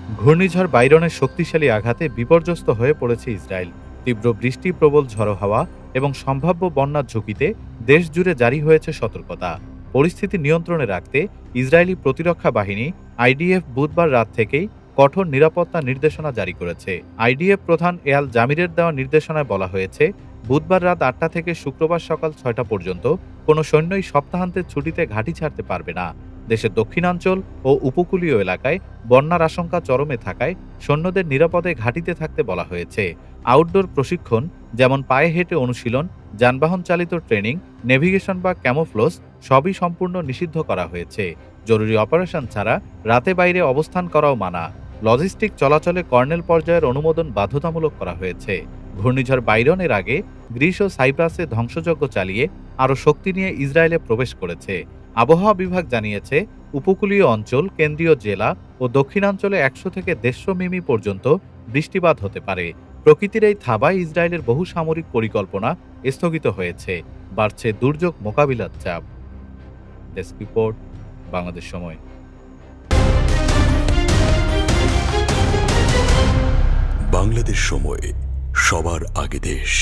ঘূর্ণিঝড় বাইরনের শক্তিশালী আঘাতে বিপর্যস্ত হয়ে পড়েছে ইসরায়েল। তীব্র বৃষ্টি, প্রবল ঝড়ো হাওয়া এবং সম্ভাব্য বন্যার ঝুঁকিতে দেশ জুড়ে জারি হয়েছে সতর্কতা। পরিস্থিতি নিয়ন্ত্রণে রাখতে ইসরায়েলি প্রতিরক্ষা বাহিনী আইডিএফ বুধবার রাত থেকেই কঠোর নিরাপত্তা নির্দেশনা জারি করেছে। আইডিএফ প্রধান এয়াল জামিরের দেওয়া নির্দেশনায় বলা হয়েছে, বুধবার রাত ৮টা থেকে শুক্রবার সকাল ৬টা পর্যন্ত কোনো সৈন্যই সপ্তাহান্তের ছুটিতে ঘাঁটি ছাড়তে পারবে না। দেশের দক্ষিণাঞ্চল ও উপকূলীয় এলাকায় বন্যার আশঙ্কা চরমে থাকায় সৈন্যদের নিরাপদে ঘাঁটিতে থাকতে বলা হয়েছে। আউটডোর প্রশিক্ষণ, যেমন পায়ে হেঁটে অনুশীলন, যানবাহন চালিত ট্রেনিং, নেভিগেশন বা ক্যামোফ্লোজ সবই সম্পূর্ণ নিষিদ্ধ করা হয়েছে। জরুরি অপারেশন ছাড়া রাতে বাইরে অবস্থান করাও মানা। লজিস্টিক চলাচলে কর্নেল পর্যায়ের অনুমোদন বাধ্যতামূলক করা হয়েছে। ঘূর্ণিঝড় বাইরনের আগে গ্রিস ও সাইপ্রাসে ধ্বংসযজ্ঞ চালিয়ে আরও শক্তি নিয়ে ইসরায়েলে প্রবেশ করেছে। আবহাওয়া বিভাগ জানিয়েছে, উপকূলীয় অঞ্চল, কেন্দ্রীয় জেলা ও দক্ষিণাঞ্চলে ১০০ থেকে ১৫০ মিমি পর্যন্ত বৃষ্টিপাত হতে পারে। প্রকৃতির এই থাবায় ইসরায়েলের বহু সামরিক পরিকল্পনা স্থগিত হয়েছে। বাড়ছে দুর্যোগ মোকাবিলার চাপ। ডেস্ক রিপোর্ট, বাংলাদেশ সময়। বাংলাদেশ সময়, সবার আগে দেশ।